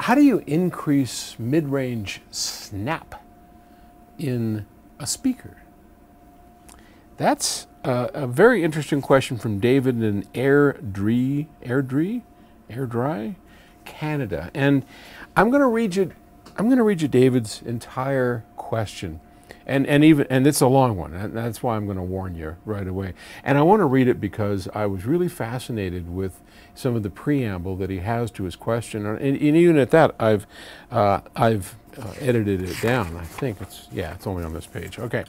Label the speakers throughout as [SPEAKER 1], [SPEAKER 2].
[SPEAKER 1] how do you increase mid-range snap in a speaker? That's a very interesting question from David in Airdrie, Canada. And I'm going to read you David's entire question. And it's a long one, and that's why I'm going to warn you right away. And I want to read it because I was really fascinated with some of the preamble that he has to his question, and even at that, I've edited it down. I think it's only on this page. Okay.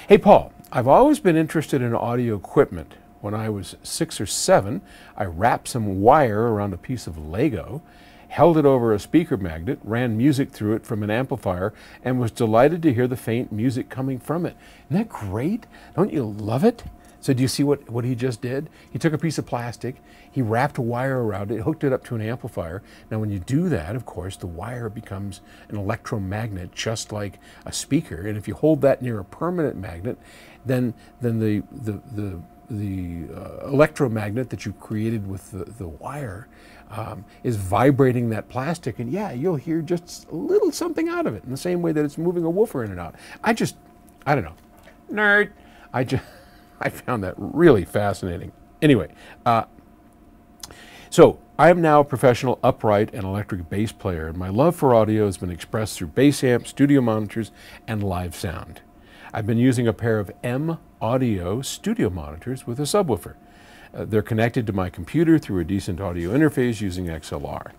[SPEAKER 1] Hey Paul, I've always been interested in audio equipment. When I was 6 or 7, I wrapped some wire around a piece of Lego, held it over a speaker magnet, ran music through it from an amplifier, and was delighted to hear the faint music coming from it. Isn't that great? Don't you love it? So do you see what he just did? He took a piece of plastic, he wrapped a wire around it, hooked it up to an amplifier. Now when you do that, of course, the wire becomes an electromagnet just like a speaker. And if you hold that near a permanent magnet, then the electromagnet that you created with the wire is vibrating that plastic, and yeah, you'll hear just a little something out of it in the same way that it's moving a woofer in and out. I don't know. Nerd. I found that really fascinating. Anyway, so I am now a professional upright and electric bass player, and my love for audio has been expressed through bass amps, studio monitors, and live sound. I've been using a pair of M Audio studio monitors with a subwoofer. They're connected to my computer through a decent audio interface using XLR.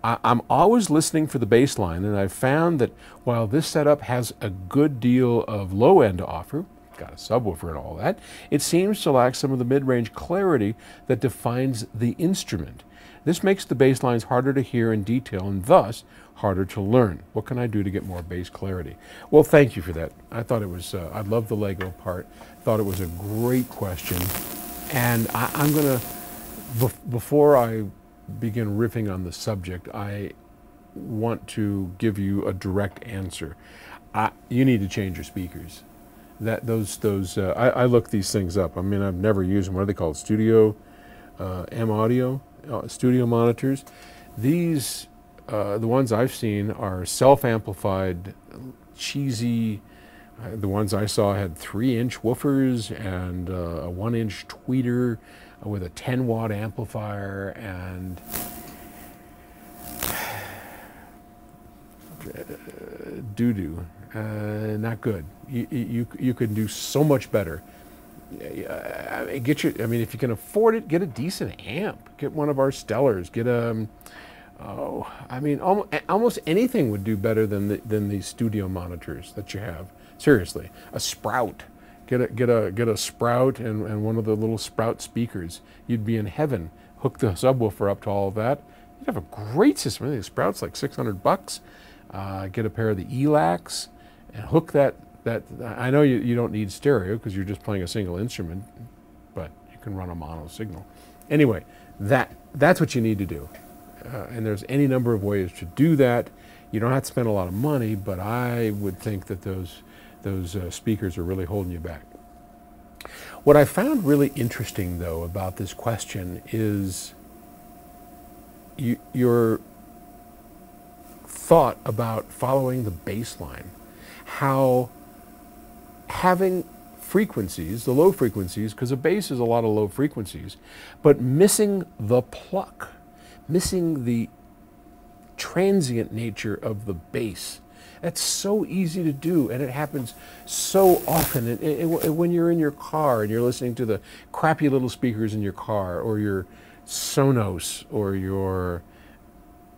[SPEAKER 1] I'm always listening for the bass line, and I've found that while this setup has a good deal of low end to offer, got a subwoofer and all that, it seems to lack some of the mid-range clarity that defines the instrument. This makes the bass lines harder to hear in detail and thus harder to learn. What can I do to get more bass clarity? Well, thank you for that. I thought it was, I love the Lego part. Thought it was a great question. And I'm going to, before I begin riffing on the subject, I want to give you a direct answer. You need to change your speakers. I look these things up. I mean, I've never used them. What are they called? Studio, M Audio, studio monitors. These, the ones I've seen are self-amplified, cheesy. The ones I saw had 3-inch woofers and a 1-inch tweeter with a 10-watt amplifier and doo-doo. Not good. You could do so much better. I mean, if you can afford it, get a decent amp. Get one of our Stellars. Get a, I mean, almost anything would do better than these studio monitors that you have. Seriously, a Sprout. Get a Sprout and one of the little Sprout speakers. You'd be in heaven. Hook the subwoofer up to all of that. You'd have a great system. I think the Sprout's like $600. Get a pair of the ELACs and hook that. I know you don't need stereo because you're just playing a single instrument, but you can run a mono signal. Anyway, that's what you need to do. And there's any number of ways to do that. You don't have to spend a lot of money, but I would think that those speakers are really holding you back. What I found really interesting, though, about this question is your thought about following the bass line. How having frequencies, the low frequencies, because a bass is a lot of low frequencies, but missing the pluck, missing the transient nature of the bass. That's so easy to do, and it happens so often. When you're in your car and you're listening to the crappy little speakers in your car, or your Sonos, or your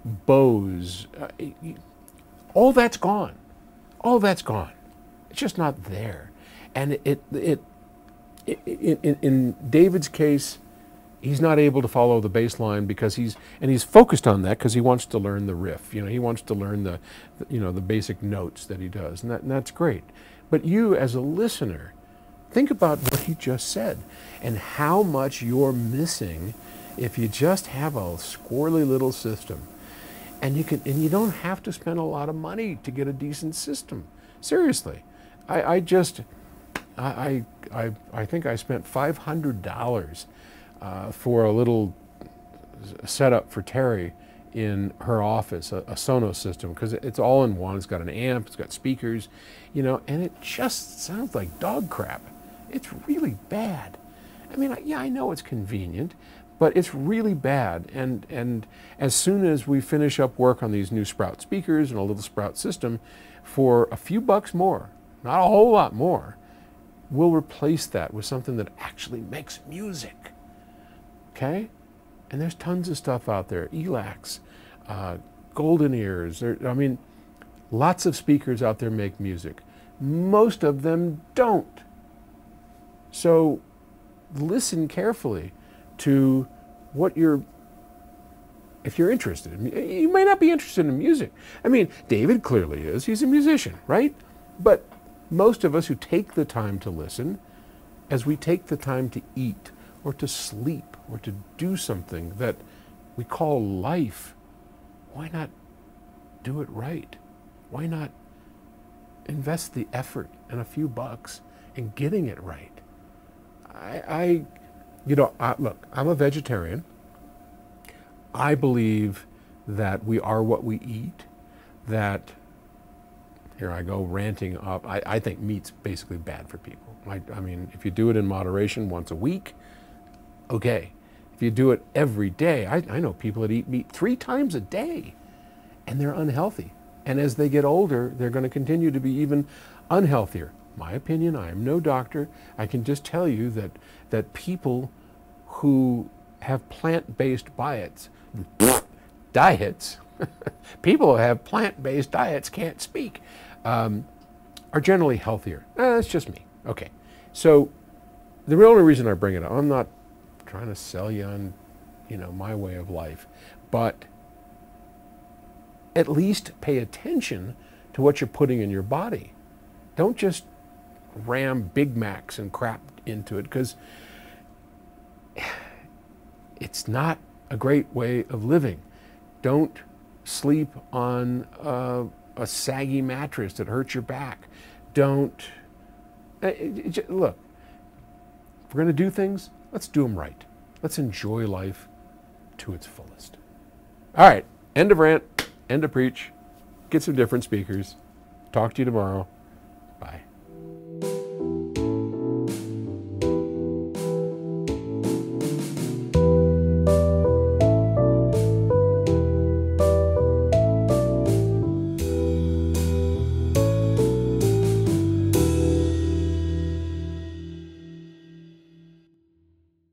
[SPEAKER 1] Bose, all that's gone. All that's gone. It's just not there. And in David's case, he's not able to follow the bass line because he's focused on that because he wants to learn the riff. You know, he wants to learn the basic notes that he does, and that's great. But you, as a listener, think about what he just said and how much you're missing if you just have a squirrely little system. And you don't have to spend a lot of money to get a decent system. Seriously, I think I spent $500 for a little setup for Terry in her office, a Sonos system, because it's all in one. It's got an amp, it's got speakers, you know, and it just sounds like dog crap. It's really bad. I mean, yeah, I know it's convenient, but it's really bad. And as soon as we finish up work on these new Sprout speakers and a little Sprout system, for a few bucks more, not a whole lot more, we'll replace that with something that actually makes music. Okay? And there's tons of stuff out there. Elacs, Golden Ears. I mean, lots of speakers out there make music. Most of them don't. So listen carefully to what if you're interested in, you may not be interested in music. I mean, David clearly is. He's a musician, right? But most of us who take the time to listen, as we take the time to eat or to sleep or to do something that we call life, why not do it right? Why not invest the effort and a few bucks in getting it right? Look, I'm a vegetarian. I believe that we are what we eat, that, here I go ranting up, I think meat's basically bad for people. I mean, if you do it in moderation once a week, okay. If you do it every day, I know people that eat meat 3 times a day, and they're unhealthy. And as they get older, they're going to continue to be even unhealthier. My opinion, I am no doctor. I can just tell you that people who have plant-based diets, people who have plant-based diets can't speak, are generally healthier. That's just me. Okay. So the only reason I bring it up, I'm not trying to sell you on, my way of life, but at least pay attention to what you're putting in your body. Don't just ram Big Macs and crap into it, because it's not a great way of living. Don't sleep on a saggy mattress that hurts your back. Don't, look, if we're going to do things, let's do them right. Let's enjoy life to its fullest. All right, end of rant, end of preach. Get some different speakers. Talk to you tomorrow. Bye.